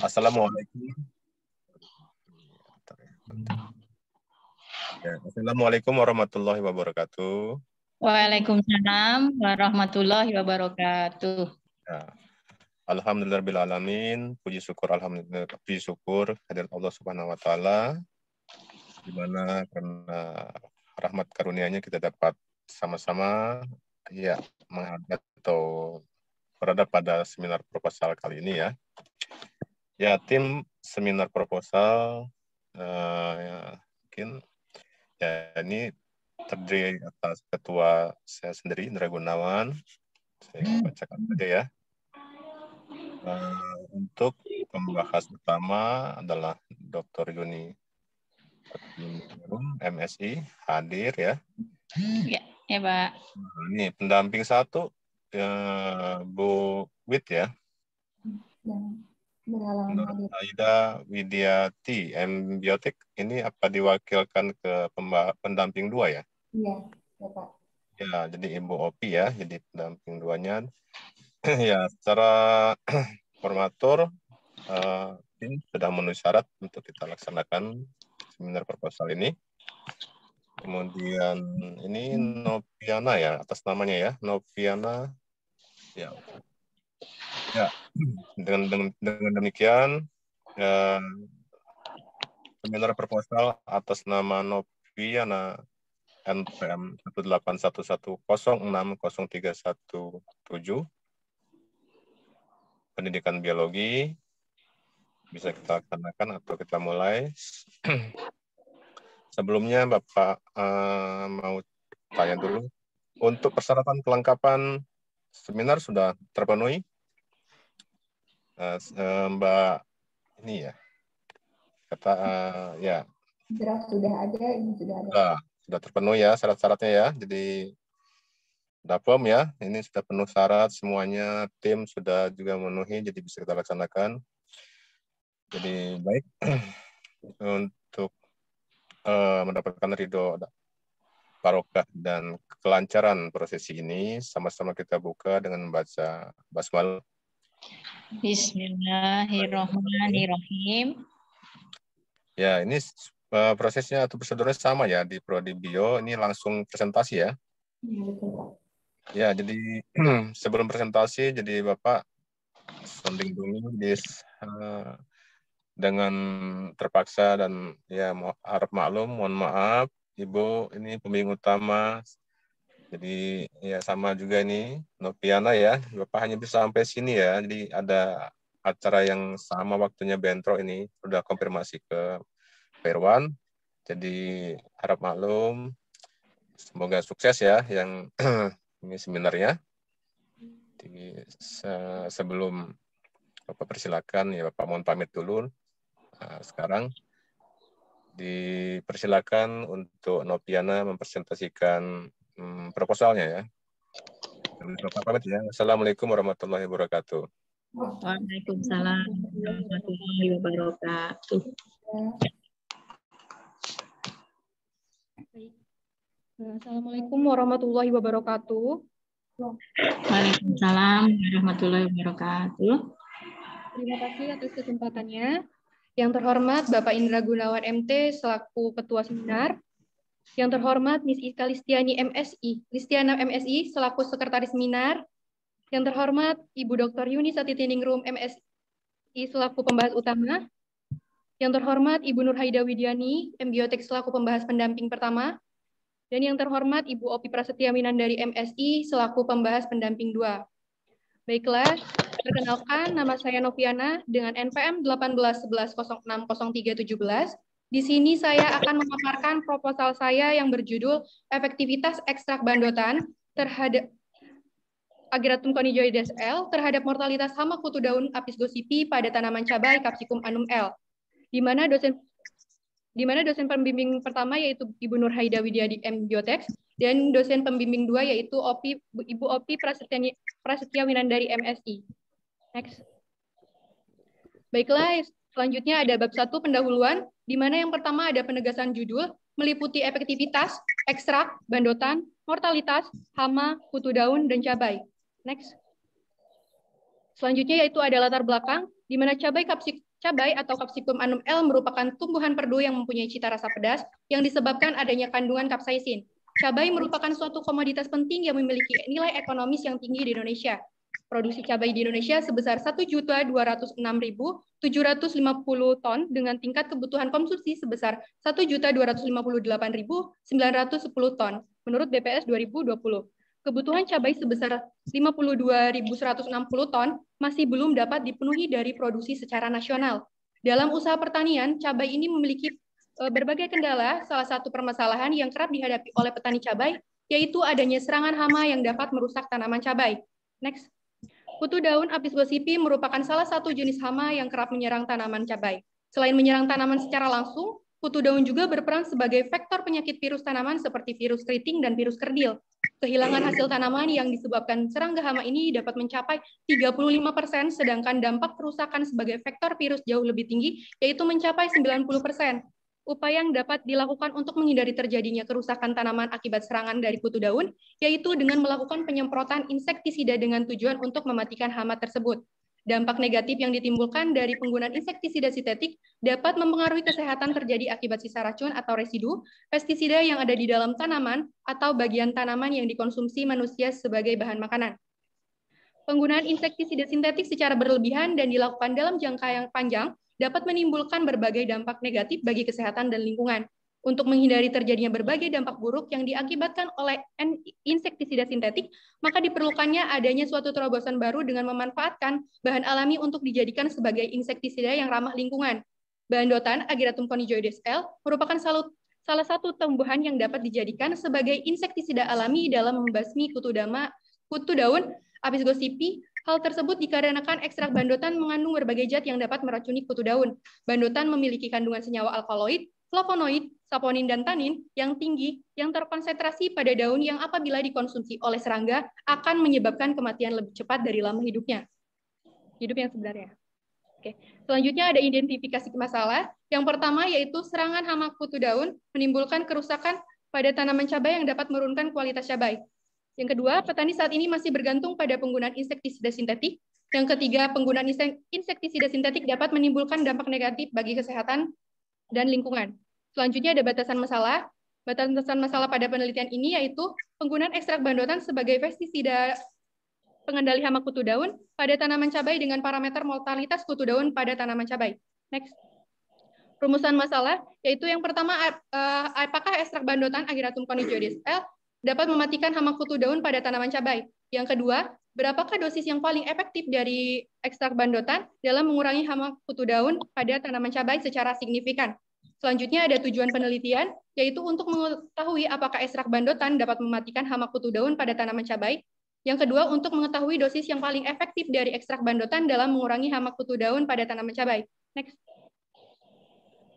Assalamualaikum. Ya, Assalamualaikum warahmatullahi wabarakatuh. Waalaikumsalam warahmatullahi wabarakatuh. Ya. Alhamdulillahirrahmanirrahim. Puji syukur hadirat Allah Subhanahu wa taala, di mana karena rahmat karunia-Nya kita dapat sama-sama menghadap atau berada pada seminar proposal kali ini ya. Ya, tim seminar proposal mungkin ya ini terdiri atas ketua saya sendiri, Indra Gunawan. Saya bacakan saja ya. Untuk pembahas utama adalah Dr. Yuni MSI hadir ya. Ya Pak. Ini pendamping satu Bu Wit ya. Menurut Aida Widiati, M-Biotik, ini apa diwakilkan ke pendamping dua ya? Iya, ya Pak. Ya, jadi Ibu Opi ya, jadi pendamping duanya. Ya, secara formatur, tim sudah memenuhi syarat untuk kita laksanakan seminar proposal ini. Kemudian ini Noviana ya, atas namanya ya, Noviana. Ya, dengan demikian, seminar proposal atas nama Noviana NPM 18110603117 pendidikan biologi bisa kita laksanakan atau kita mulai. Sebelumnya Bapak mau tanya dulu, untuk persyaratan kelengkapan seminar sudah terpenuhi? Mbak ini ya, kata ya. Draft sudah ada, ini sudah ada. Sudah terpenuhi ya syarat-syaratnya ya. Jadi sudah firm ya, ini sudah penuh syarat semuanya, tim sudah juga memenuhi, jadi bisa kita laksanakan. Jadi baik, untuk mendapatkan ridho barokah dan kelancaran prosesi ini, sama-sama kita buka dengan membaca basmalah. Bismillahirrahmanirrahim. Ya, ini prosesnya atau prosedurnya sama ya di Prodi Bio, ini langsung presentasi ya. Iya, betul Pak. Ya, jadi sebelum presentasi, jadi Bapak sounding dulu dengan terpaksa dan ya harap maklum, mohon maaf Ibu, ini pembimbing utama. Jadi ya sama juga ini Noviana ya, Bapak hanya bisa sampai sini ya. Jadi ada acara yang sama waktunya bentrok ini, sudah konfirmasi ke Perwan. Jadi harap maklum, semoga sukses ya yang ini seminarnya. Jadi, sebelum Bapak persilakan ya Bapak mohon pamit dulu. Nah, sekarang dipersilakan untuk Noviana mempresentasikan proposalnya ya. Bapak pamit ya. Assalamualaikum warahmatullahi wabarakatuh. Waalaikumsalam warahmatullahi wabarakatuh. Assalamualaikum warahmatullahi wabarakatuh. Waalaikumsalam warahmatullahi wabarakatuh. Terima kasih atas kesempatannya. Yang terhormat Bapak Indra Gunawan MT selaku Ketua Seminar. Yang terhormat Miss Ika Listiana MSI selaku Sekretaris Seminar. Yang terhormat Ibu Dr. Yuni Satitiningrum MSI selaku pembahas utama. Yang terhormat Ibu Nur Haida Widiani, M-Biotek selaku pembahas pendamping pertama. Dan yang terhormat Ibu Opi Prasetya Winandari MSI selaku pembahas pendamping 2. Baiklah, perkenalkan nama saya Noviana dengan NPM 1811060317. Di sini saya akan memaparkan proposal saya yang berjudul Efektivitas Ekstrak Bandotan terhadap Agratum Conigioides L terhadap mortalitas hama kutu daun Apis gossypi pada tanaman cabai Capsicum annuum L. Di mana dosen pembimbing pertama yaitu Ibu Nur Haida Widiadi M-Biotek dan dosen pembimbing 2 yaitu Ibu Opi Prasetya Winandari MSI. Next. Baiklah, selanjutnya ada bab 1 pendahuluan, di mana yang pertama ada penegasan judul, meliputi efektivitas, ekstrak, bandotan, mortalitas, hama, kutu daun, dan cabai. Next. Selanjutnya yaitu ada latar belakang, di mana cabai atau Capsicum annum L merupakan tumbuhan perdu yang mempunyai cita rasa pedas yang disebabkan adanya kandungan kapsaisin. Cabai merupakan suatu komoditas penting yang memiliki nilai ekonomis yang tinggi di Indonesia. Produksi cabai di Indonesia sebesar 1.206.750 ton dengan tingkat kebutuhan konsumsi sebesar 1.258.910 ton menurut BPS 2020. Kebutuhan cabai sebesar 52.160 ton masih belum dapat dipenuhi dari produksi secara nasional. Dalam usaha pertanian, cabai ini memiliki berbagai kendala. Salah satu permasalahan yang kerap dihadapi oleh petani cabai yaitu adanya serangan hama yang dapat merusak tanaman cabai. Next. Kutu daun Apis gossypi merupakan salah satu jenis hama yang kerap menyerang tanaman cabai. Selain menyerang tanaman secara langsung, kutu daun juga berperan sebagai vektor penyakit virus tanaman seperti virus keriting dan virus kerdil. Kehilangan hasil tanaman yang disebabkan serangga hama ini dapat mencapai 35%, sedangkan dampak kerusakan sebagai vektor virus jauh lebih tinggi, yaitu mencapai 90%. Upaya yang dapat dilakukan untuk menghindari terjadinya kerusakan tanaman akibat serangan dari kutu daun, yaitu dengan melakukan penyemprotan insektisida dengan tujuan untuk mematikan hama tersebut. Dampak negatif yang ditimbulkan dari penggunaan insektisida sintetik dapat mempengaruhi kesehatan terjadi akibat sisa racun atau residu pestisida yang ada di dalam tanaman atau bagian tanaman yang dikonsumsi manusia sebagai bahan makanan. Penggunaan insektisida sintetik secara berlebihan dan dilakukan dalam jangka yang panjang dapat menimbulkan berbagai dampak negatif bagi kesehatan dan lingkungan. Untuk menghindari terjadinya berbagai dampak buruk yang diakibatkan oleh insektisida sintetik, maka diperlukannya adanya suatu terobosan baru dengan memanfaatkan bahan alami untuk dijadikan sebagai insektisida yang ramah lingkungan. Bahan dotan Ageratum conidioides L merupakan salah satu tumbuhan yang dapat dijadikan sebagai insektisida alami dalam membasmi kutu daun Apis gossypi. Hal tersebut dikarenakan ekstrak bandotan mengandung berbagai zat yang dapat meracuni kutu daun. Bandotan memiliki kandungan senyawa alkaloid, flavonoid, saponin, dan tanin yang tinggi yang terkonsentrasi pada daun yang apabila dikonsumsi oleh serangga akan menyebabkan kematian lebih cepat dari lama hidupnya. Hidup yang sebenarnya. Oke. Selanjutnya ada identifikasi masalah. Yang pertama yaitu serangan hama kutu daun menimbulkan kerusakan pada tanaman cabai yang dapat menurunkan kualitas cabai. Yang kedua, petani saat ini masih bergantung pada penggunaan insektisida sintetik. Yang ketiga, penggunaan insektisida sintetik dapat menimbulkan dampak negatif bagi kesehatan dan lingkungan. Selanjutnya ada batasan masalah. Batasan masalah pada penelitian ini yaitu penggunaan ekstrak bandotan sebagai pestisida pengendali hama kutu daun pada tanaman cabai dengan parameter mortalitas kutu daun pada tanaman cabai. Next. Rumusan masalah yaitu yang pertama, apakah ekstrak bandotan Ageratum conidioides L dapat mematikan hama kutu daun pada tanaman cabai. Yang kedua, berapakah dosis yang paling efektif dari ekstrak bandotan dalam mengurangi hama kutu daun pada tanaman cabai secara signifikan. Selanjutnya ada tujuan penelitian, yaitu untuk mengetahui apakah ekstrak bandotan dapat mematikan hama kutu daun pada tanaman cabai. Yang kedua, untuk mengetahui dosis yang paling efektif dari ekstrak bandotan dalam mengurangi hama kutu daun pada tanaman cabai. Next.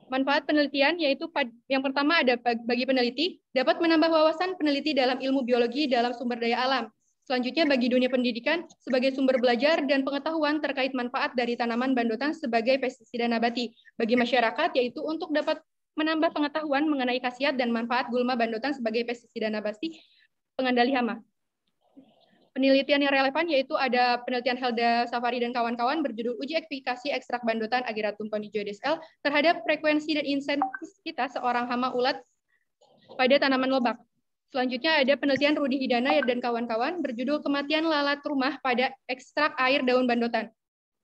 Manfaat penelitian yaitu yang pertama ada bagi peneliti, dapat menambah wawasan peneliti dalam ilmu biologi dalam sumber daya alam. Selanjutnya bagi dunia pendidikan sebagai sumber belajar dan pengetahuan terkait manfaat dari tanaman bandotan sebagai pestisida nabati. Bagi masyarakat yaitu untuk dapat menambah pengetahuan mengenai khasiat dan manfaat gulma bandotan sebagai pestisida nabati pengendali hama. Penelitian yang relevan yaitu ada penelitian Helda Safari dan kawan-kawan berjudul Uji Efikasi Ekstrak Bandotan Ageratum conidioides L terhadap frekuensi dan insensitivitas seorang hama ulat pada tanaman lobak. Selanjutnya ada penelitian Rudi Hidana dan kawan-kawan berjudul Kematian Lalat Rumah pada Ekstrak Air Daun Bandotan.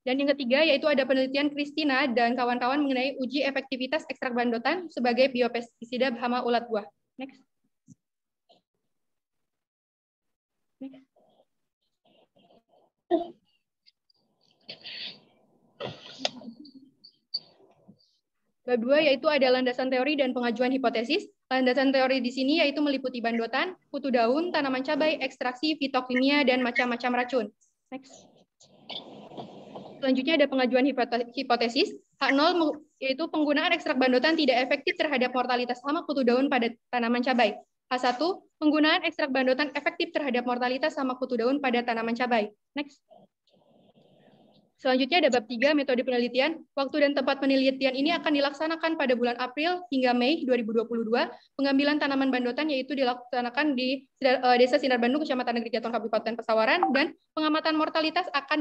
Dan yang ketiga yaitu ada penelitian Christina dan kawan-kawan mengenai uji efektivitas ekstrak bandotan sebagai biopestisida hama ulat buah. Next. Next. Bab 2 yaitu ada landasan teori dan pengajuan hipotesis. Landasan teori di sini yaitu meliputi bandotan, kutu daun, tanaman cabai, ekstraksi, fitokimia, dan macam-macam racun. Next. Selanjutnya ada pengajuan hipotesis. H0 yaitu penggunaan ekstrak bandotan tidak efektif terhadap mortalitas hama kutu daun pada tanaman cabai. H1, penggunaan ekstrak bandotan efektif terhadap mortalitas hama kutu daun pada tanaman cabai. Next. Selanjutnya ada bab 3, metode penelitian. Waktu dan tempat penelitian ini akan dilaksanakan pada bulan April hingga Mei 2022. Pengambilan tanaman bandotan yaitu dilaksanakan di Desa Sinar Bandung, Kecamatan Negeri Jatong, Kabupaten Pesawaran, dan pengamatan mortalitas akan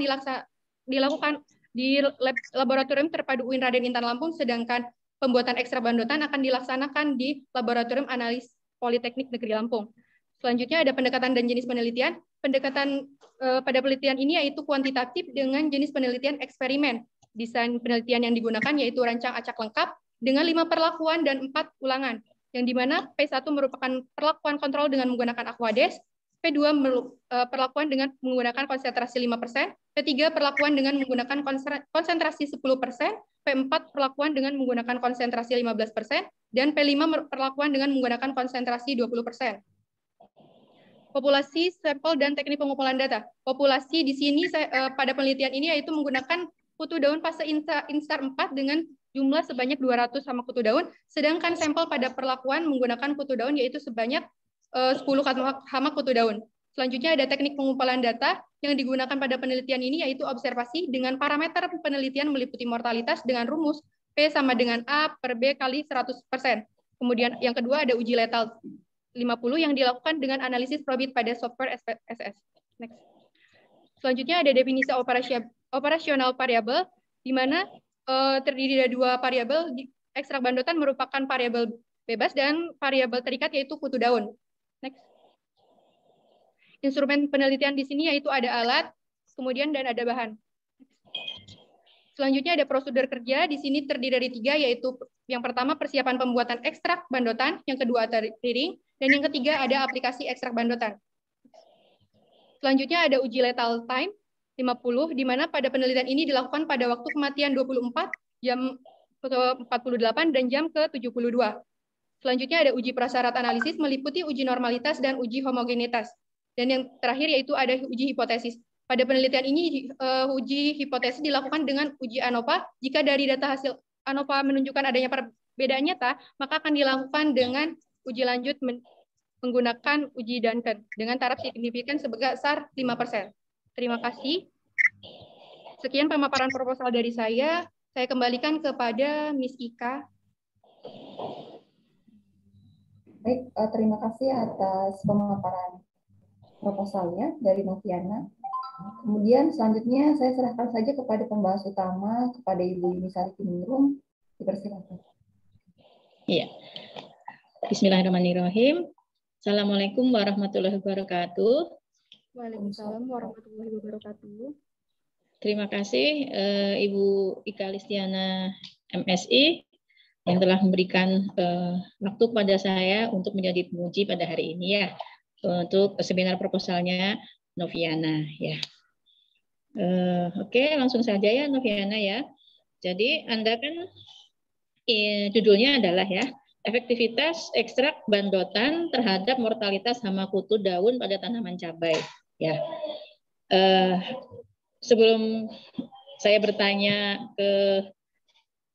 dilakukan di laboratorium terpadu UIN Raden Intan Lampung, sedangkan pembuatan ekstrak bandotan akan dilaksanakan di Laboratorium Analis Politeknik Negeri Lampung. Selanjutnya ada pendekatan dan jenis penelitian. Pendekatan pada penelitian ini yaitu kuantitatif dengan jenis penelitian eksperimen. Desain penelitian yang digunakan yaitu rancang acak lengkap dengan 5 perlakuan dan 4 ulangan, yang dimana P1 merupakan perlakuan kontrol dengan menggunakan Aquades, P2 perlakuan dengan menggunakan konsentrasi 5%, P3 perlakuan dengan menggunakan konsentrasi 10%, P4 perlakuan dengan menggunakan konsentrasi 15%, dan P5 perlakuan dengan menggunakan konsentrasi 20%. Populasi, sampel, dan teknik pengumpulan data. Populasi di sini pada penelitian ini yaitu menggunakan kutu daun fase instar 4 dengan jumlah sebanyak 200 hama kutu daun, sedangkan sampel pada perlakuan menggunakan kutu daun yaitu sebanyak 10 hama kutu daun. Selanjutnya ada teknik pengumpulan data yang digunakan pada penelitian ini yaitu observasi dengan parameter penelitian meliputi mortalitas dengan rumus P sama dengan A per B kali 100%. Kemudian yang kedua ada uji letal 50 yang dilakukan dengan analisis probit pada software SS. Next. Selanjutnya ada definisi operasional variabel, di mana terdiri dari 2 variabel. Ekstrak bandotan merupakan variabel bebas dan variabel terikat yaitu kutu daun. Next. Instrumen penelitian di sini yaitu ada alat, kemudian dan ada bahan. Selanjutnya ada prosedur kerja, di sini terdiri dari 3, yaitu yang pertama persiapan pembuatan ekstrak bandotan, yang kedua reading, dan yang ketiga ada aplikasi ekstrak bandotan. Selanjutnya ada uji lethal time 50, di mana pada penelitian ini dilakukan pada waktu kematian 24, jam 48, dan jam ke-72. Selanjutnya ada uji prasyarat analisis meliputi uji normalitas dan uji homogenitas. Dan yang terakhir yaitu ada uji hipotesis. Pada penelitian ini uji hipotesis dilakukan dengan uji ANOVA. Jika dari data hasil ANOVA menunjukkan adanya perbedaan nyata, maka akan dilakukan dengan uji lanjut menggunakan uji Duncan dengan taraf signifikan sebesar 5%. Terima kasih. Sekian pemaparan proposal dari saya. Saya kembalikan kepada Miss Ika. Baik, terima kasih atas pemaparan proposalnya dari Noviana. Kemudian selanjutnya saya serahkan saja kepada pembahas utama, kepada Ibu Yuni Sarifudiningrum. Dipersilakan. Iya. Bismillahirrahmanirrahim. Assalamualaikum warahmatullahi wabarakatuh. Waalaikumsalam warahmatullahi wabarakatuh. Terima kasih Ibu Ika Listiana MSI yang telah memberikan waktu kepada saya untuk menjadi penguji pada hari ini ya, untuk seminar proposalnya Noviana ya. Oke, langsung saja ya Noviana ya. Jadi Anda kan judulnya adalah ya, efektivitas ekstrak bandotan terhadap mortalitas hama kutu daun pada tanaman cabai ya. Sebelum saya bertanya ke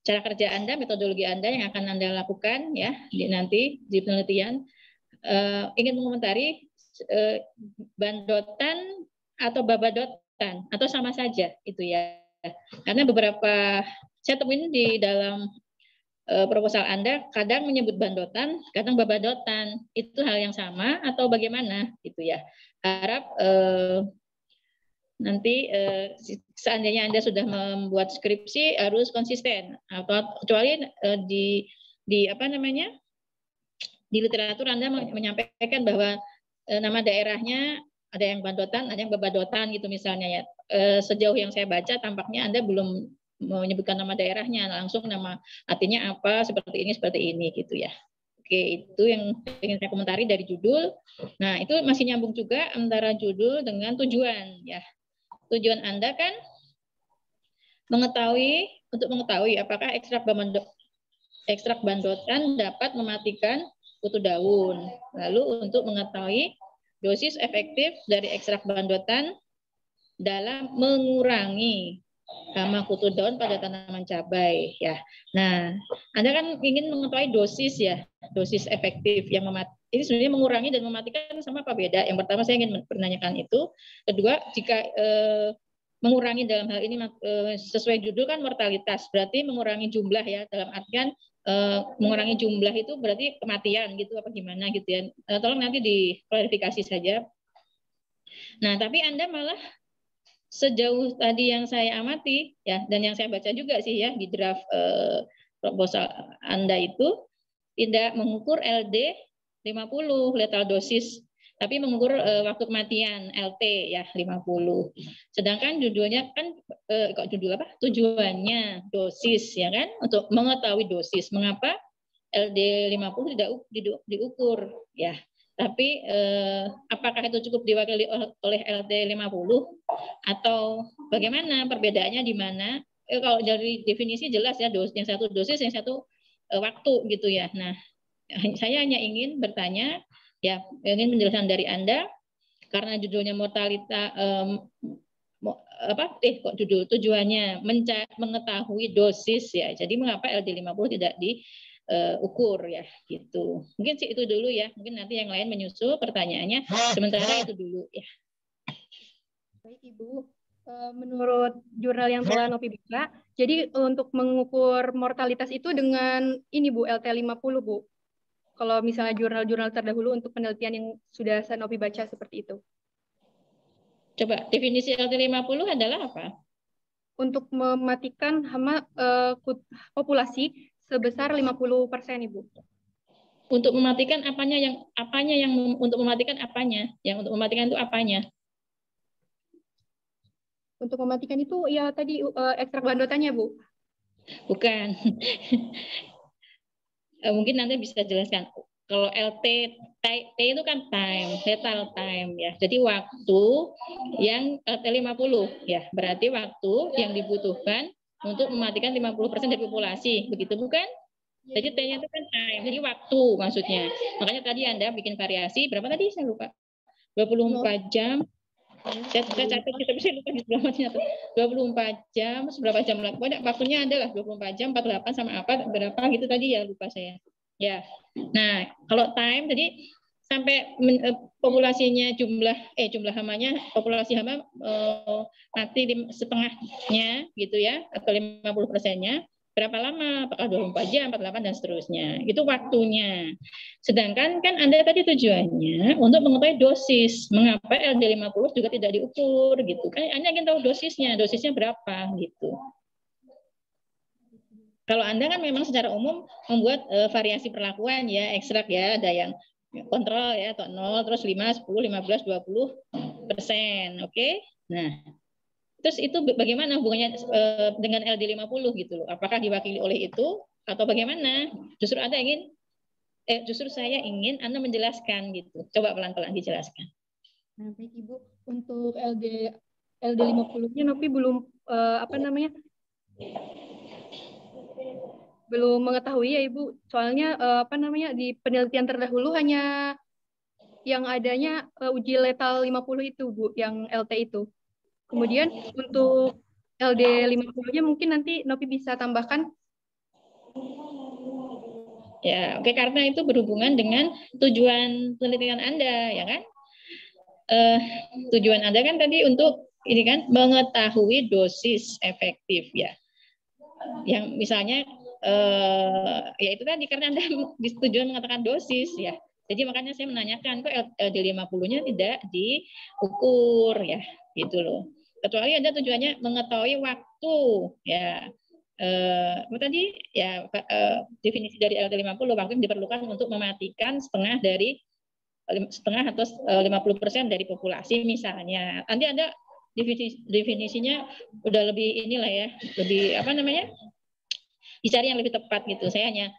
cara kerja Anda, metodologi Anda yang akan Anda lakukan ya nanti di penelitian, ingin mengomentari bandotan atau babadotan atau sama saja itu ya. Karena beberapa saya temuin di dalam proposal Anda kadang menyebut bandotan, kadang babadotan. Itu hal yang sama atau bagaimana gitu ya. Harap nanti seandainya Anda sudah membuat skripsi harus konsisten, atau kecuali di apa namanya di literatur Anda menyampaikan bahwa nama daerahnya ada yang bandotan, ada yang babadotan gitu misalnya ya. Sejauh yang saya baca tampaknya Anda belum menyebutkan nama daerahnya, langsung nama artinya apa, seperti ini gitu ya. Oke, itu yang ingin saya komentari dari judul. Nah, itu masih nyambung juga antara judul dengan tujuan ya. Tujuan Anda kan untuk mengetahui apakah ekstrak bandotan dapat mematikan kutu daun. Lalu untuk mengetahui dosis efektif dari ekstrak bandotan dalam mengurangi hama kutu daun pada tanaman cabai ya. Nah, Anda kan ingin mengetahui dosis ya, dosis efektif yang ini sebenarnya mengurangi dan mematikan sama apa beda? Yang pertama saya ingin menanyakan itu. Kedua, jika mengurangi dalam hal ini sesuai judul kan mortalitas, berarti mengurangi jumlah ya, dalam artian mengurangi jumlah itu berarti kematian gitu apa gimana gitu ya. Tolong nanti diklarifikasi saja. Nah, tapi Anda malah sejauh tadi yang saya amati ya, dan yang saya baca juga sih ya di draft proposal Anda itu tidak mengukur LD 50 lethal dosis, tapi mengukur waktu kematian LT ya 50. Sedangkan judulnya kan kok judul apa? Tujuannya dosis ya kan, untuk mengetahui dosis. Mengapa LD 50 tidak diukur ya? Tapi apakah itu cukup diwakili oleh LD 50 atau bagaimana, perbedaannya di mana? Kalau dari definisi jelas ya, yang satu dosis, yang satu waktu gitu ya. Nah, saya hanya ingin bertanya ya, ingin penjelasan dari Anda karena judulnya mortalitas kok judul tujuannya mengetahui dosis ya. Jadi mengapa LD 50 tidak diukur ya gitu. Mungkin sih itu dulu ya. Mungkin nanti yang lain menyusul pertanyaannya. Sementara itu dulu ya. Baik Ibu, menurut jurnal yang telah Novi baca, jadi untuk mengukur mortalitas itu dengan ini Bu, LT50 Bu. Kalau misalnya jurnal-jurnal terdahulu untuk penelitian yang sudah Novi baca seperti itu. Coba definisi LT50 adalah apa? Untuk mematikan hama populasi sebesar 50% Ibu. Untuk mematikan apanya yang untuk mematikan apanya? Yang untuk mematikan itu apanya? Untuk mematikan itu ya tadi ekstrak bahan dotannya Bu. Bukan. Mungkin nanti bisa jelaskan. Kalau LT T itu kan time, lethal time ya. Jadi waktu yang LT50 ya, berarti waktu yang dibutuhkan untuk mematikan 50% dari populasi, begitu bukan? Jadi T-nya itu kan time, jadi waktu maksudnya. Makanya tadi Anda bikin variasi berapa tadi saya lupa. 24 jam. Saya catat kita bisa lupa di sebelahnya tuh. 24 jam, berapa jam lagi? Pokoknya waktunya adalah 24 jam, 48 sama apa berapa gitu tadi ya, lupa saya. Ya. Nah, kalau time tadi sampai populasinya jumlah hamanya, populasi hama mati setengahnya gitu ya, atau 50%-nya. Berapa lama? Apakah 24 jam, 48 dan seterusnya. Itu waktunya. Sedangkan kan Anda tadi tujuannya untuk mengetahui dosis. Mengapa LD50 juga tidak diukur gitu. Kan Anda ingin tahu dosisnya berapa gitu. Kalau Anda kan memang secara umum membuat variasi perlakuan ya, ekstrak ya, ada yang kontrol ya, atau 0, terus 5, 10, 15, 20%. Oke? Nah, terus itu bagaimana hubungannya dengan LD50 gitu loh? Apakah diwakili oleh itu atau bagaimana? Justru saya ingin Anda menjelaskan gitu. Coba pelan-pelan dijelaskan. Nah, baik Ibu, untuk LD50-nya Novi belum belum mengetahui ya Ibu. Soalnya di penelitian terdahulu hanya yang adanya uji letal 50 itu Bu, yang LT itu. Kemudian untuk LD50-nya mungkin nanti Novi bisa tambahkan. Ya, oke, karena itu berhubungan dengan tujuan penelitian Anda, ya kan? Tujuan Anda kan tadi untuk ini kan mengetahui dosis efektif ya. Yang misalnya ya itu tadi karena Anda tujuan mengatakan dosis ya. Jadi makanya saya menanyakan kok LD50-nya tidak diukur ya, gitu loh. Kecuali Anda tujuannya mengetahui waktu ya. Tadi ya definisi dari LD50 waktu yang diperlukan untuk mematikan setengah atau 50% dari populasi misalnya. Nanti Anda definisinya udah lebih inilah ya, lebih dicari yang lebih tepat gitu. Saya hanya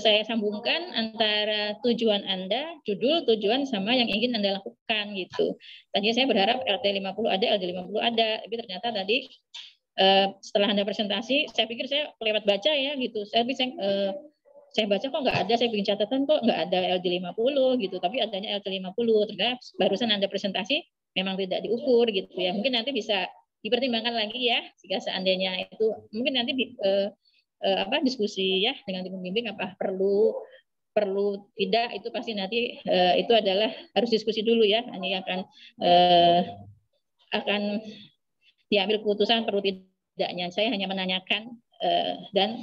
saya sambungkan antara tujuan Anda, judul, tujuan sama yang ingin Anda lakukan gitu. Tadi saya berharap LT50 ada, LD50 ada, tapi ternyata tadi setelah Anda presentasi, saya pikir saya lewat baca ya gitu. Saya baca kok nggak ada, saya bikin catatan kok nggak ada LD50 gitu, tapi adanya LT50. Ternyata barusan Anda presentasi memang tidak diukur gitu ya. Mungkin nanti bisa dipertimbangkan lagi ya jika seandainya itu mungkin nanti diskusi ya dengan tim pembimbing apa perlu tidak, itu pasti nanti itu adalah harus diskusi dulu ya. Ini akan diambil keputusan perlu tidaknya. Saya hanya menanyakan dan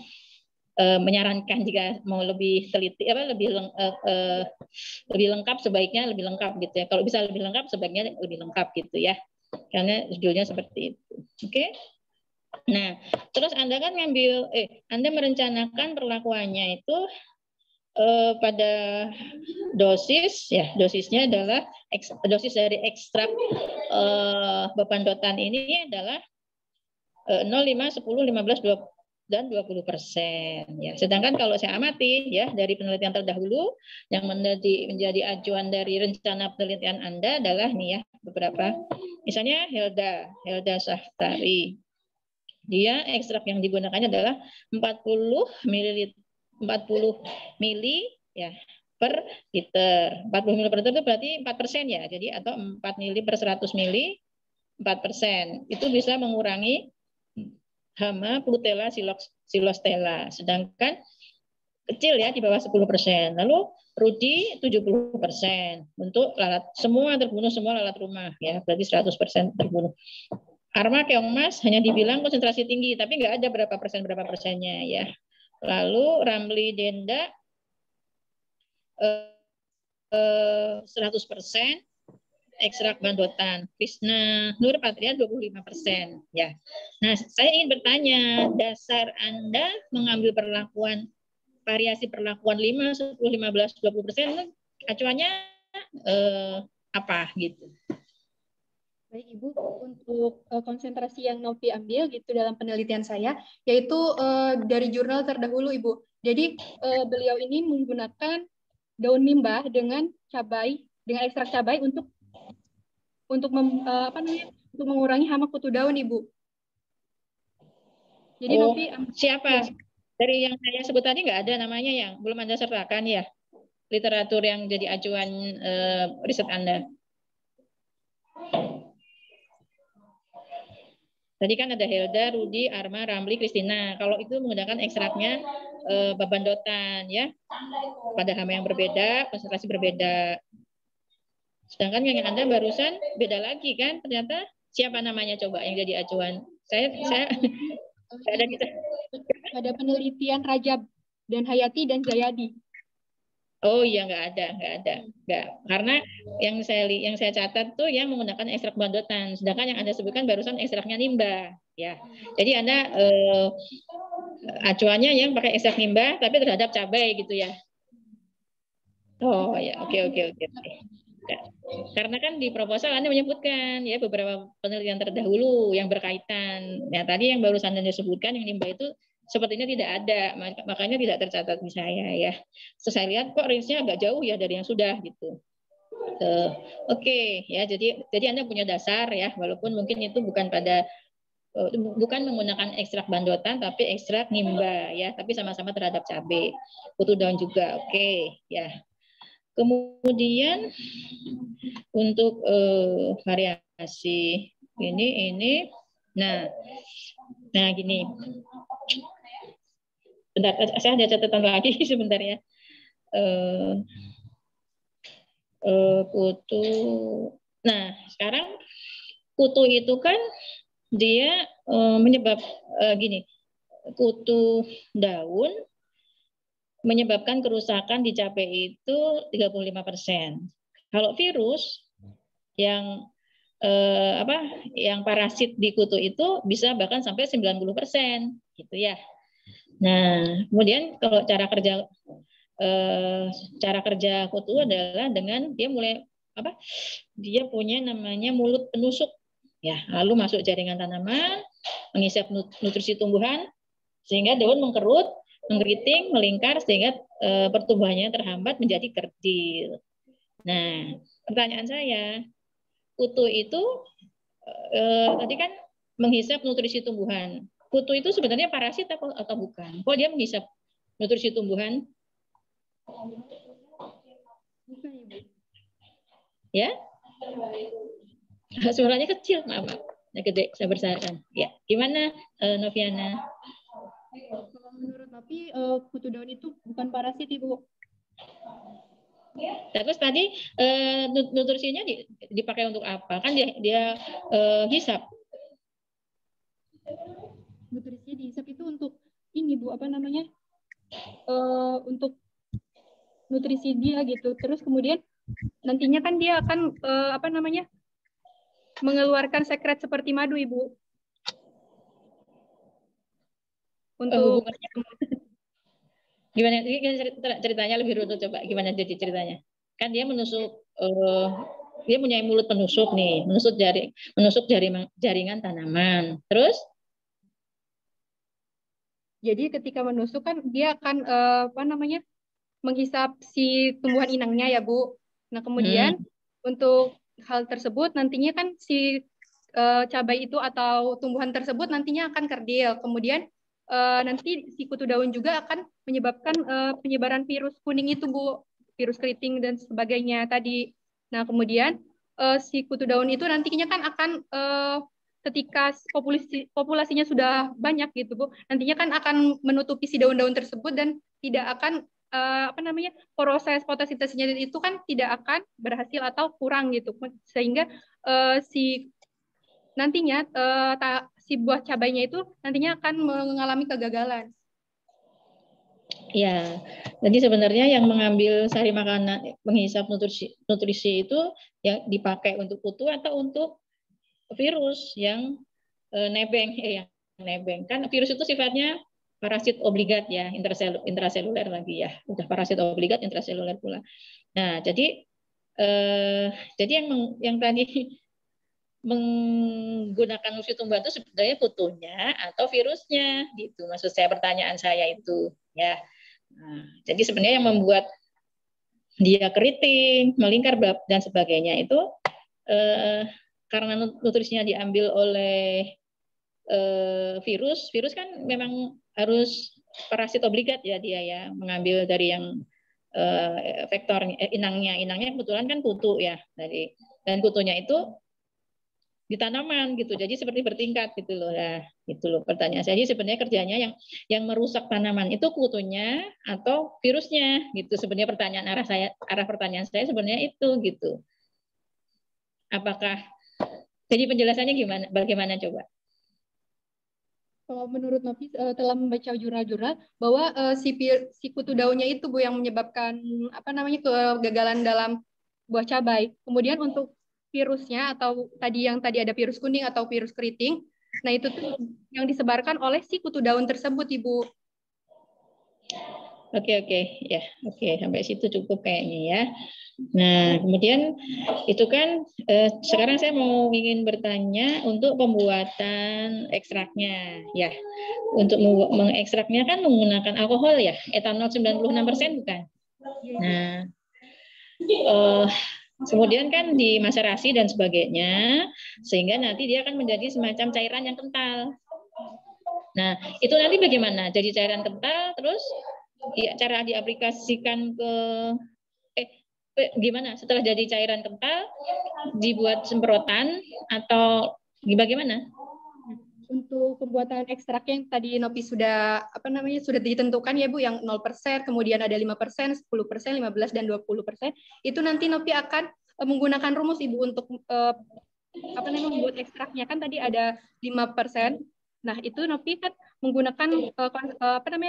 menyarankan jika mau lebih teliti lebih lengkap sebaiknya lebih lengkap gitu ya. Kalau bisa lebih lengkap sebaiknya lebih lengkap gitu ya. karena judulnya seperti itu. Oke. Nah, terus Anda kan Anda merencanakan perlakuannya itu pada dosis, ya dosisnya adalah dosis dari ekstrak bebandotan ini adalah 0, 5, 10, 15, 20 dan 20%. Ya, sedangkan kalau saya amati ya dari penelitian terdahulu yang menjadi acuan dari rencana penelitian Anda adalah nih ya beberapa, misalnya Helda Sahtari. Dia ekstrak yang digunakannya adalah 40 mili ya per liter. 40 mili per liter itu berarti 4% ya. Jadi atau 4 mili per 100 mili 4%. Itu bisa mengurangi hama Plutella xylostella. Sedangkan kecil ya di bawah 10%. Lalu Rudi 70% untuk lalat semua terbunuh, semua lalat rumah ya, berarti 100% terbunuh. Arma Keongmas hanya dibilang konsentrasi tinggi, tapi nggak ada berapa persennya ya. Lalu Ramli Denda 100% ekstrak bandotan. Krishna Nur Patria 25% ya. Nah, saya ingin bertanya, dasar Anda mengambil perlakuan variasi perlakuan 5, 10, 15, 20% acuannya apa gitu? Baik Ibu, untuk konsentrasi yang Novi ambil gitu dalam penelitian saya, yaitu dari jurnal terdahulu Ibu. Jadi beliau ini menggunakan daun mimba dengan ekstrak cabai untuk mengurangi hama kutu daun Ibu. Jadi Novi siapa? Ya. Dari yang saya sebut tadi nggak ada namanya yang belum Anda sertakan ya, literatur yang jadi acuan riset Anda. Tadi kan ada Helda, Rudi, Arma, Ramli, Kristina. Kalau itu menggunakan ekstraknya babandotan ya, pada hama yang berbeda, konsentrasi berbeda. Sedangkan yang Anda barusan beda lagi kan? Ternyata siapa namanya coba yang jadi acuan? Saya ada kita. Ada penelitian Rajab dan Hayati dan Zayadi. Oh iya nggak ada. Karena yang saya catat tuh yang menggunakan ekstrak bandotan, sedangkan yang Anda sebutkan barusan ekstraknya nimba, ya. Jadi Anda acuannya yang pakai ekstrak nimba tapi terhadap cabai gitu ya. Oh ya, oke. Ya. Karena kan di proposal Anda menyebutkan ya beberapa penelitian terdahulu yang berkaitan. Nah tadi yang barusan Anda sebutkan yang nimba itu sepertinya tidak ada, makanya tidak tercatat di saya ya. So, saya lihat kok range-nya agak jauh ya dari yang sudah gitu. Oke, ya jadi Anda punya dasar ya, walaupun mungkin itu bukan menggunakan ekstrak bandotan tapi ekstrak nimba ya, tapi sama-sama terhadap cabai, kutu daun juga. Oke, ya. Kemudian untuk variasi ini nah gini. Bentar, saya ada catatan lagi sebentar ya. Kutu. Nah, sekarang kutu itu kan dia gini. Kutu daun menyebabkan kerusakan di cabai itu 35%. Kalau virus yang yang parasit di kutu itu bisa bahkan sampai 90% gitu ya. Nah, kemudian kalau cara kerja kutu adalah dengan dia punya namanya mulut penusuk ya, lalu masuk jaringan tanaman, menghisap nutrisi tumbuhan sehingga daun mengkerut, mengkeriting, melingkar sehingga pertumbuhannya terhambat menjadi kerdil. Nah, pertanyaan saya, kutu itu tadi kan menghisap nutrisi tumbuhan. Kutu itu sebenarnya parasit atau bukan? Kok dia menghisap nutrisi tumbuhan? Ya? Suaranya kecil, maaf. Gede, saya bersaran. Ya, gimana Noviana? Menurut Novi, kutu daun itu bukan parasit, Ibu. Terus tadi nutrisinya dipakai untuk apa? Kan dia hisap. Nutrisinya dihisap itu untuk ini Bu, untuk nutrisi dia gitu. Terus kemudian nantinya kan dia akan mengeluarkan sekret seperti madu, Ibu. Untuk gimana ceritanya lebih runut, coba gimana jadi ceritanya? Kan dia menusuk, dia punya mulut penusuk nih, menusuk jaringan tanaman. Terus? Jadi ketika menusuk kan dia akan menghisap si tumbuhan inangnya ya Bu. Nah kemudian untuk hal tersebut nantinya kan si cabai itu atau tumbuhan tersebut nantinya akan kerdil. Kemudian nanti si kutu daun juga akan menyebabkan penyebaran virus kuning itu Bu, virus keriting dan sebagainya tadi. Nah kemudian si kutu daun itu nantinya kan akan ketika populasinya sudah banyak gitu Bu, nantinya kan akan menutupi si daun-daun tersebut dan tidak akan proses fotosintesisnya itu kan tidak akan berhasil atau kurang gitu, sehingga si nantinya si buah cabainya itu nantinya akan mengalami kegagalan. Ya, jadi sebenarnya yang mengambil sari makanan, menghisap nutrisi itu yang dipakai untuk kutu atau untuk virus yang nebeng, yang nebeng. Kan virus itu sifatnya parasit obligat ya, intraseluler lagi ya, udah parasit obligat, intraseluler pula. Nah, jadi yang tadi menggunakan nutrisi tumbuhan itu sebenarnya kutunya atau virusnya gitu, maksud saya, pertanyaan saya itu ya. Nah, jadi sebenarnya yang membuat dia keriting, melingkar dan sebagainya itu karena nutrisinya diambil oleh virus kan memang harus parasit obligat ya dia ya, mengambil dari yang vektor inangnya kebetulan kan kutu ya tadi, dan kutunya itu di tanaman gitu, jadi seperti bertingkat gitu loh. Nah, itu loh pertanyaan saya. Jadi sebenarnya kerjanya yang merusak tanaman itu kutunya atau virusnya gitu. Sebenarnya arah pertanyaan saya sebenarnya itu gitu. Apakah jadi penjelasannya gimana? Bagaimana coba? Kalau menurut Novi telah membaca jurnal-jurnal bahwa si kutu daunnya itu Bu yang menyebabkan kegagalan dalam buah cabai. Kemudian untuk virusnya atau tadi ada virus kuning atau virus keriting, nah itu tuh yang disebarkan oleh si kutu daun tersebut, Ibu. Oke, ya, sampai situ cukup kayaknya ya. Nah, kemudian itu kan sekarang saya ingin bertanya untuk pembuatan ekstraknya ya. Untuk mengekstraknya kan menggunakan alkohol ya, etanol 96% bukan? Nah, kemudian kan dimaserasi dan sebagainya, sehingga nanti dia akan menjadi semacam cairan yang kental. Nah, itu nanti bagaimana? Jadi cairan kental, terus cara diaplikasikan ke gimana? Setelah jadi cairan kental, dibuat semprotan atau bagaimana? Untuk pembuatan ekstrak yang tadi Nopi sudah sudah ditentukan ya Bu, yang 0%, kemudian ada 5%, 10%, 15 dan 20%. Itu nanti Nopi akan menggunakan rumus Ibu untuk membuat ekstraknya, kan tadi ada 5%. Nah, itu Nopi kan menggunakan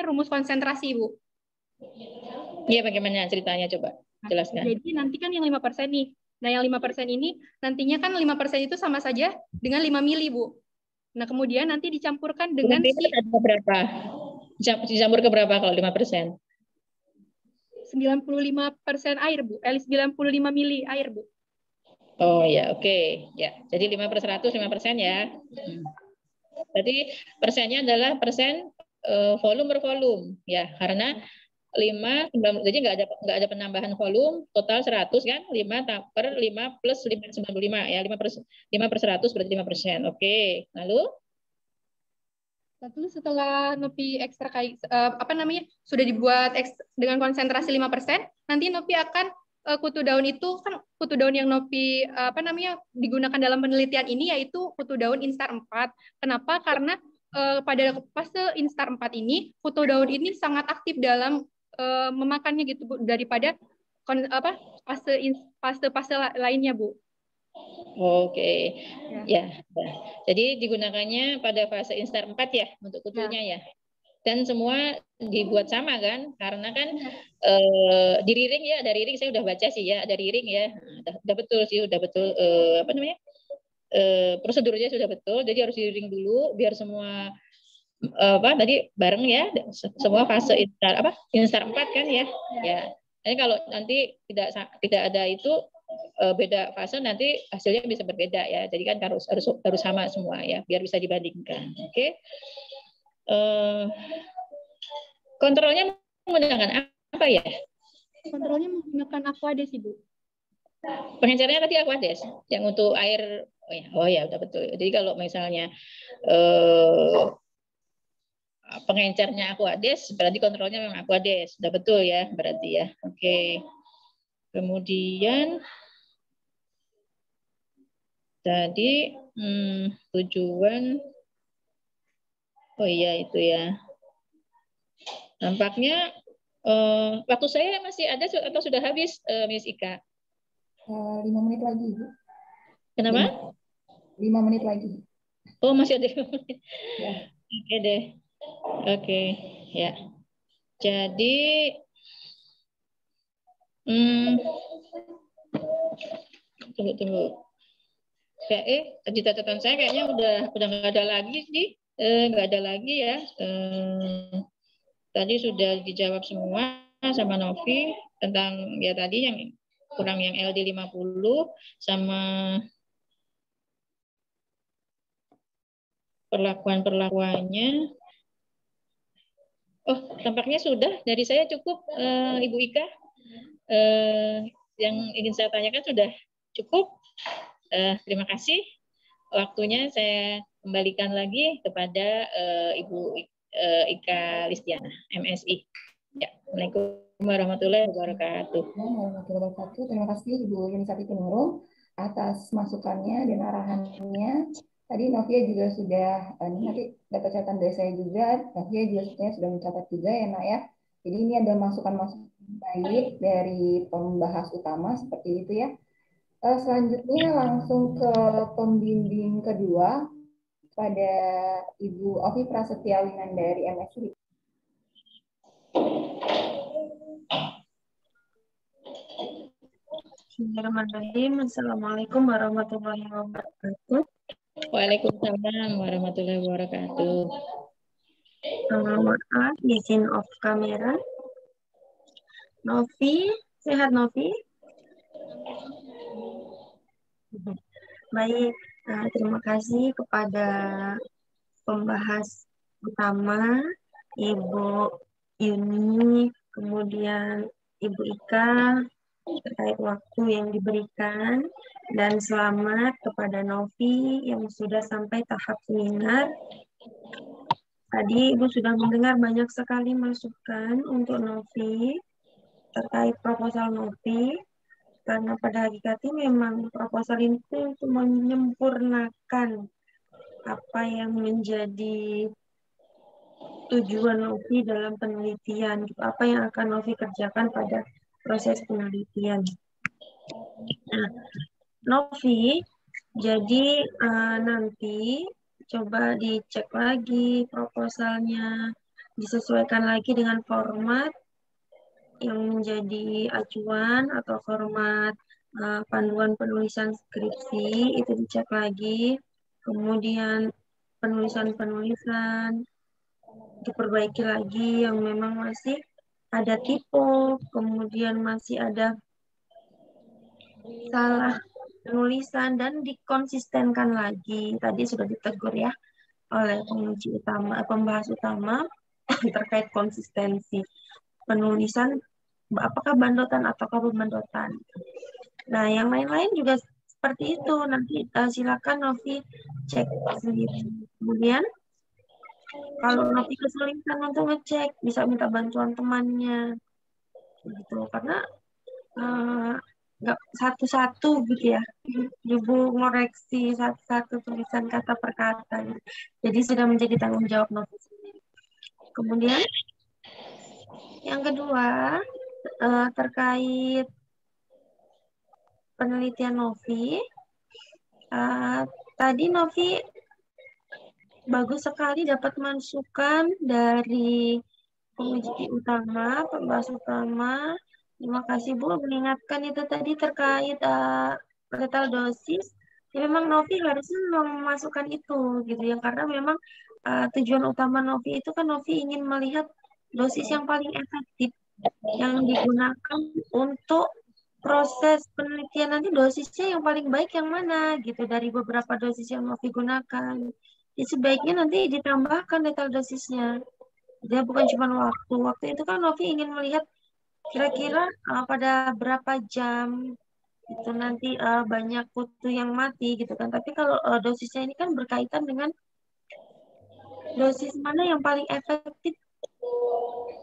rumus konsentrasi Ibu. Iya, bagaimana ceritanya coba jelaskan. Jadi nanti kan yang 5% nih. Nah, yang 5% ini nantinya kan 5% itu sama saja dengan 5 mili Bu. Nah, kemudian nanti dicampurkan dengan ada berapa? Dicampur ke berapa kalau 5%? 95% air, Bu. 95 mili air, Bu. Oh ya, oke. Ya, jadi 5/100, 5% ya. Berarti persennya adalah persen volume per volume ya, karena 5, jadi nggak ada penambahan volume, total 100 kan, 5/5 plus 5/95 ya, 5/100 berarti 5%. Oke, lalu setelah Nopi ekstrak sudah dibuat dengan konsentrasi 5%, nanti Nopi akan kutu daun itu kan kutu daun yang Nopi digunakan dalam penelitian ini yaitu kutu daun Instar 4. Kenapa? Karena pada fase Instar 4 ini kutu daun ini sangat aktif dalam memakannya gitu Bu, daripada fase lainnya Bu. Oke. Ya. Jadi digunakannya pada fase Instar 4 ya untuk kutunya ya. Dan semua dibuat sama kan? Karena kan di riring ya, dari riring saya udah baca sih ya, ada riring ya. Udah betul sih, udah betul prosedurnya sudah betul, jadi harus di-ring dulu biar semua tadi bareng ya, semua fase instar 4 kan ya. Ya. Jadi kalau nanti tidak ada itu beda fase, nanti hasilnya bisa berbeda ya. Jadi kan harus sama semua ya, biar bisa dibandingkan. Oke. Kontrolnya menggunakan apa ya? Kontrolnya menggunakan Aquades, Ibu. Pengencernya tadi Aquades, yang untuk air. Oh ya, udah betul. Jadi kalau misalnya pengencernya Aquades, berarti kontrolnya memang Aquades. Udah betul ya, berarti ya. Oke. Kemudian tadi tujuan, oh iya itu ya. Nampaknya waktu saya masih ada atau sudah habis, Miss Ika? 5 menit lagi, Ibu. Kenapa? 5 menit lagi. Oh, masih ada 5 menit. Ya. Oke deh. Oke, ya. Jadi, tunggu. Tadi catatan saya kayaknya udah nggak ada lagi sih. Nggak ada lagi ya. Tadi sudah dijawab semua sama Novi tentang ya tadi yang kurang yang LD 50 sama perlakuannya. Oh, tampaknya sudah. Dari saya cukup, Ibu Ika. Yang ingin saya tanyakan sudah cukup. Terima kasih. Waktunya saya kembalikan lagi kepada Ibu Ika Listiana, MSI. Ya, Assalamualaikum warahmatullahi wabarakatuh. Warahmatullahi wabarakatuh. Terima kasih Ibu Yunisati Penurung atas masukannya dan arahannya. Tadi Novia juga sudah, nanti dapat catatan dari saya juga, Novia juga sebetulnya sudah mencatat juga ya Nak ya. Jadi ini ada masukan-masukan baik dari pembahas utama seperti itu ya. Selanjutnya langsung ke pembimbing kedua pada Ibu Ovi Prasetyawinan dari MSI. Bismillahirrahmanirrahim. Assalamualaikum warahmatullahi wabarakatuh. Waalaikumsalam warahmatullahi wabarakatuh. Maaf, izin off kamera. Novi, sehat Novi? Baik, terima kasih kepada pembahas utama, Ibu Yuni, kemudian Ibu Ika, terkait waktu yang diberikan, dan selamat kepada Novi yang sudah sampai tahap seminar. Tadi Ibu sudah mendengar banyak sekali masukan untuk Novi terkait proposal Novi, karena pada hakikatnya memang proposal itu untuk menyempurnakan apa yang menjadi tujuan Novi dalam penelitian, apa yang akan Novi kerjakan pada proses penelitian. Nah, Novi, jadi nanti coba dicek lagi proposalnya, disesuaikan lagi dengan format yang menjadi acuan atau format panduan penulisan skripsi, itu dicek lagi. Kemudian penulisan diperbaiki lagi yang memang masih ada typo, kemudian masih ada salah penulisan, dan dikonsistenkan lagi. Tadi sudah ditegur ya oleh penguji utama, pembahas utama terkait konsistensi penulisan, apakah bandotan ataukah pembandotan. Nah, yang lain-lain juga seperti itu. Nanti silakan Novi cek sendiri. Kemudian kalau Novi kesulitan untuk ngecek, bisa minta bantuan temannya, gitu. Karena nggak satu-satu gitu ya, Ibu ngoreksi satu-satu tulisan kata per kata. Jadi sudah menjadi tanggung jawab Novi sendiri. Kemudian yang kedua terkait penelitian Novi, tadi Novi bagus sekali dapat masukan dari penguji utama, pembahas utama. Terima kasih Bu mengingatkan itu tadi terkait letal dosis. Ya memang Novi harusnya memasukkan itu gitu ya, karena memang tujuan utama Novi itu kan Novi ingin melihat dosis yang paling efektif yang digunakan untuk proses penelitian, nanti dosisnya yang paling baik yang mana gitu dari beberapa dosis yang Novi gunakan. Jadi sebaiknya nanti ditambahkan detail dosisnya. Dia bukan cuma waktu. Waktu itu kan Novi ingin melihat kira-kira pada berapa jam itu nanti banyak kutu yang mati gitu kan. Tapi kalau dosisnya ini kan berkaitan dengan dosis mana yang paling efektif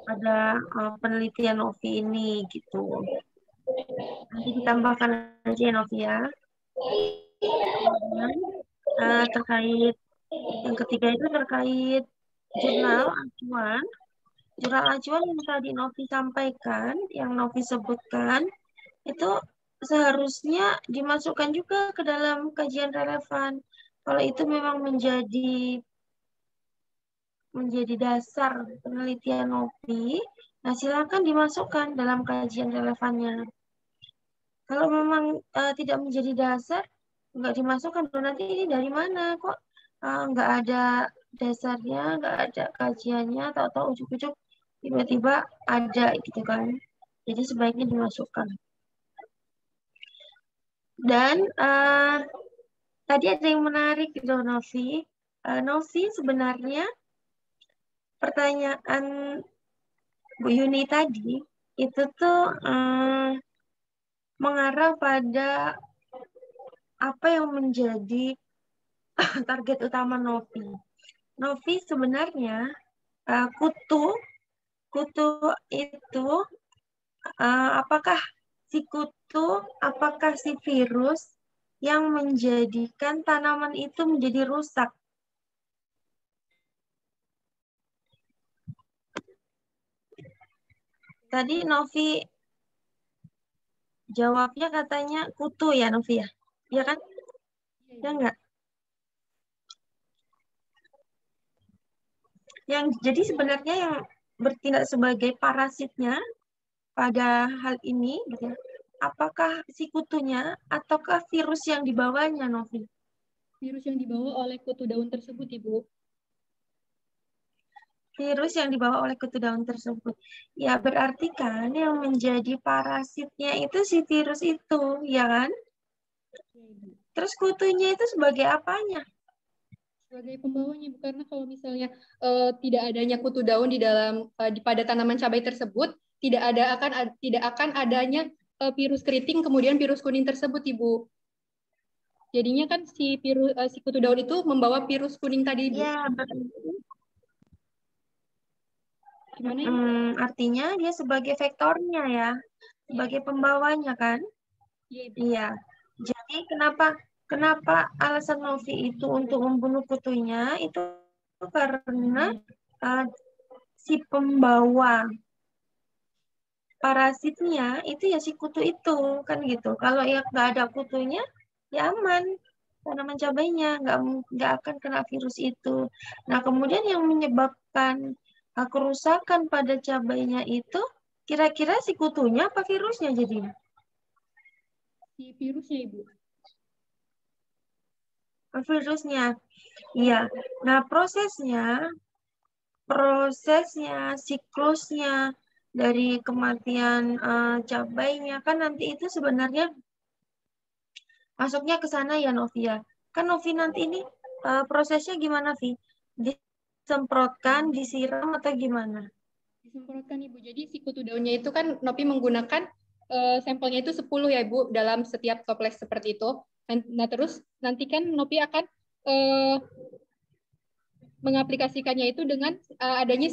pada penelitian Novi ini gitu. Nanti ditambahkan aja ya Novi ya. Kemudian terkait yang ketiga itu terkait jurnal acuan. Jurnal acuan yang tadi Novi sampaikan, yang Novi sebutkan, itu seharusnya dimasukkan juga ke dalam kajian relevan. Kalau itu memang menjadi dasar penelitian Novi, nah silakan dimasukkan dalam kajian relevannya. Kalau memang tidak menjadi dasar, nggak dimasukkan, nanti ini dari mana kok nggak ada dasarnya, nggak ada kajiannya, tahu-tahu ujuk-ujuk tiba-tiba ada gitu kan. Jadi sebaiknya dimasukkan. Dan tadi ada yang menarik gitu Novi. Novi sebenarnya pertanyaan Bu Yuni tadi itu tuh mengarah pada apa yang menjadi target utama Novi. Novi sebenarnya kutu itu apakah si virus yang menjadikan tanaman itu menjadi rusak. Tadi Novi jawabnya katanya kutu ya Novi ya? Iya kan? Ya enggak? Jadi sebenarnya yang bertindak sebagai parasitnya pada hal ini, gitu ya, apakah si kutunya ataukah virus yang dibawanya, Novi? Virus yang dibawa oleh kutu daun tersebut, Ibu. Virus yang dibawa oleh kutu daun tersebut. Ya, berarti kan yang menjadi parasitnya itu si virus itu, ya kan? Terus kutunya itu sebagai apanya? Sebagai pembawanya, karena kalau misalnya tidak adanya kutu daun di dalam pada tanaman cabai tersebut, tidak akan adanya virus keriting kemudian virus kuning tersebut, Ibu. Jadinya kan si kutu daun itu membawa virus kuning tadi, Ibu. Ya, Gimana, Ibu? Artinya dia sebagai vektornya ya, sebagai pembawanya kan? Iya, Ibu. Iya. Jadi kenapa alasan Novi itu untuk membunuh kutunya itu karena si pembawa parasitnya itu ya si kutu itu kan gitu. Kalau ya nggak ada kutunya ya aman, tanaman cabainya nggak akan kena virus itu. Nah kemudian yang menyebabkan kerusakan pada cabainya itu kira-kira si kutunya apa virusnya jadinya? Si virusnya, Ibu. Virusnya, iya. Nah siklusnya dari kematian cabainya kan nanti itu sebenarnya masuknya ke sana ya Novia. Kan Novi nanti ini prosesnya gimana Vi? Disemprotkan, disiram atau gimana? Disemprotkan, Ibu. Jadi si kutu daunnya itu kan Novi menggunakan sampelnya itu 10 ya Ibu dalam setiap toples seperti itu. Nah terus nanti kan Novi akan mengaplikasikannya itu dengan adanya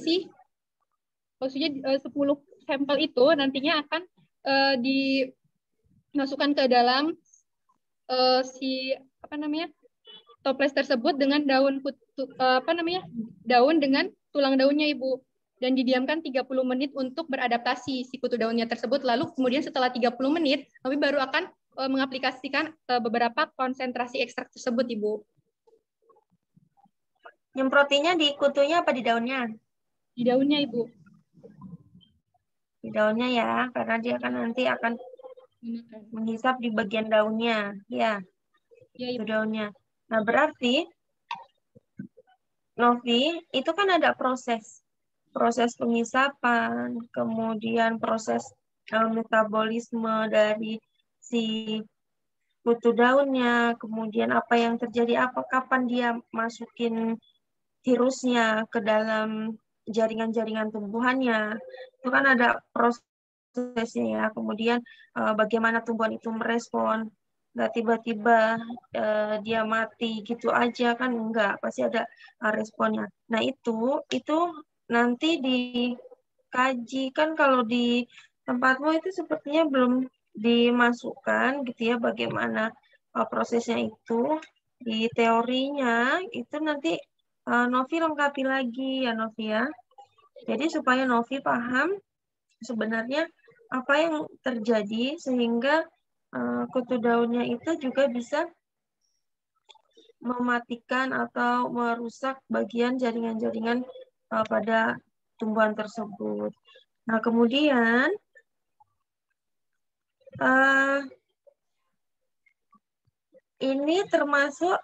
maksudnya 10 sampel itu nantinya akan dimasukkan ke dalam toples tersebut dengan daun dengan tulang daunnya Ibu, dan didiamkan 30 menit untuk beradaptasi si kutu daunnya tersebut. Lalu kemudian setelah 30 menit kami baru akan mengaplikasikan beberapa konsentrasi ekstrak tersebut Ibu. Nyemprotinya di kutunya apa di daunnya? Di daunnya Ibu. Di daunnya ya, karena dia kan nanti akan menghisap di bagian daunnya. Ya. Ya, kutu Ibu. daunnya. Nah, berarti Novi, itu kan ada proses pengisapan, kemudian proses metabolisme dari si kutu daunnya, kemudian apa yang terjadi, kapan dia masukin virusnya ke dalam jaringan-jaringan tumbuhannya. Itu kan ada prosesnya ya. Kemudian bagaimana tumbuhan itu merespon. Nggak tiba-tiba dia mati gitu aja kan, enggak, pasti ada responnya. Nah, itu nanti dikaji kan, kalau di tempatmu itu sepertinya belum dimasukkan gitu ya, bagaimana prosesnya itu di teorinya itu nanti Novi lengkapi lagi ya Novi ya. Jadi supaya Novi paham sebenarnya apa yang terjadi sehingga kutu daunnya itu juga bisa mematikan atau merusak bagian jaringan-jaringan pada tumbuhan tersebut. Nah, kemudian ini termasuk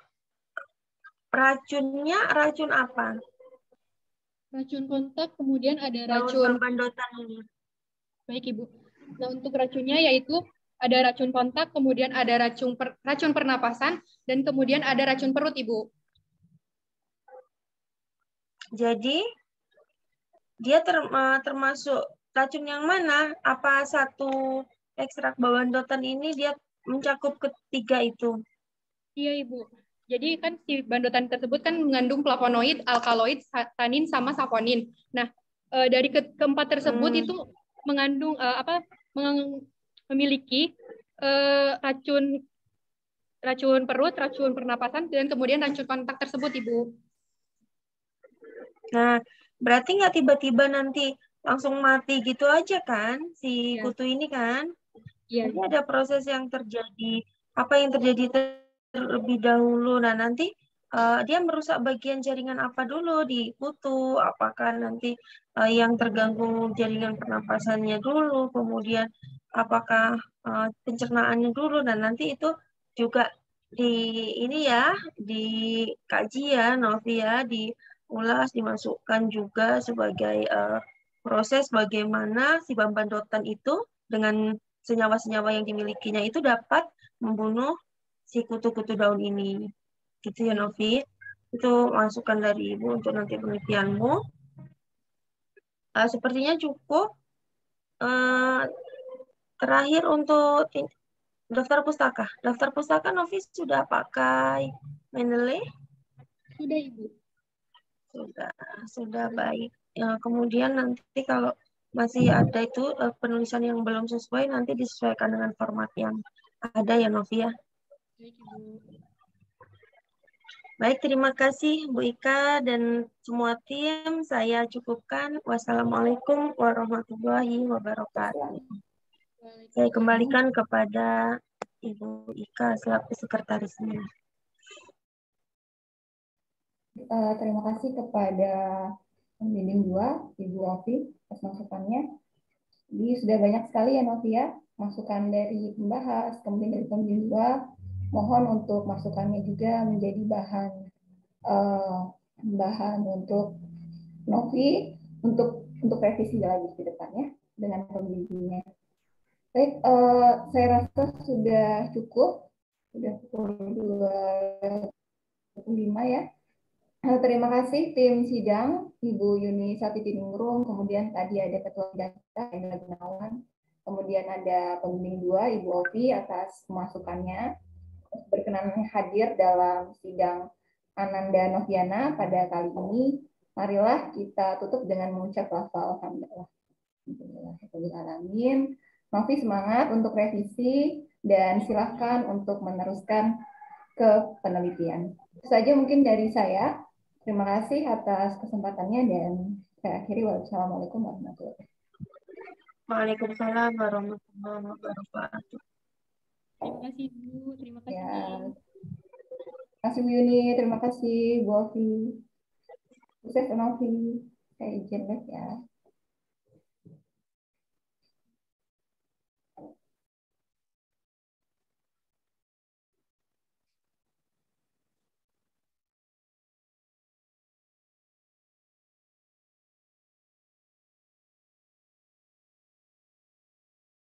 racunnya, racun apa? Racun kontak, kemudian ada Daun racun. babandotan ini. Baik, Ibu. Nah, untuk racunnya yaitu ada racun kontak, kemudian ada racun pernapasan, dan kemudian ada racun perut, Ibu. Jadi, dia termasuk racun yang mana? Apa satu ekstrak babandotan ini dia mencakup ketiga itu? Iya, Ibu. Jadi kan si bandotan tersebut kan mengandung flavonoid, alkaloid, tanin, sama saponin. Nah, dari keempat tersebut itu mengandung memiliki racun perut, racun pernapasan, dan kemudian racun kontak tersebut, Ibu. Nah, berarti nggak tiba-tiba nanti langsung mati gitu aja kan si Ya. kutu ini kan? Iya. Jadi ada proses yang terjadi, apa yang terjadi terlebih dahulu. Nah, nanti dia merusak bagian jaringan apa dulu di kutu, apakah nanti yang terganggu jaringan pernapasannya dulu, kemudian apakah pencernaannya dulu, dan nanti itu juga ini ya, dikaji ya, Novi ya, diulas, dimasukkan juga sebagai proses bagaimana si babandotan itu dengan senyawa-senyawa yang dimilikinya itu dapat membunuh si kutu-kutu daun ini. Gitu ya, Novi. Itu masukan dari Ibu untuk nanti penelitianmu. Sepertinya cukup. Terakhir untuk daftar pustaka. Daftar pustaka Novi sudah pakai Mendeley? Sudah, Ibu. Sudah baik. Kemudian nanti kalau masih ada itu penulisan yang belum sesuai, nanti disesuaikan dengan format yang ada ya, Novi ya. Baik, Ibu. Baik, terima kasih Bu Ika dan semua tim. Saya cukupkan. Wassalamualaikum warahmatullahi wabarakatuh. Saya kembalikan kepada Ibu Ika selaku sekretarisnya. Terima kasih kepada pembimbing 2, Ibu Novi, atas masukannya. Jadi sudah banyak sekali ya Novi ya, masukan dari pembahas, kemudian dari pembimbing 2, mohon untuk masukannya juga menjadi bahan untuk Novi untuk revisi lagi ke depannya dengan pembimbingnya. Baik, saya rasa sudah cukup, sudah pukul 2.25 ya. Terima kasih tim sidang, Ibu Yuni Satitiningrum, kemudian tadi ada Ketua Sidang kita, Indra Gunawan, kemudian ada pembimbing 2, Ibu Ovi atas masukannya, berkenan hadir dalam sidang Ananda Noviana pada kali ini. Marilah kita tutup dengan mengucap lafal alhamdulillah. Alhamdulillahirrahmanirrahim. Novi semangat untuk revisi dan silakan untuk meneruskan ke penelitian. Itu saja mungkin dari saya. Terima kasih atas kesempatannya dan saya akhiri. Wassalamualaikum warahmatullahi wabarakatuh. Waalaikumsalam warahmatullahi wabarakatuh. Terima kasih, Bu. Terima kasih. Ya. Terima kasih Bu Yuni, terima kasih Bu Ovi. Sukses Novi. Saya izin ya.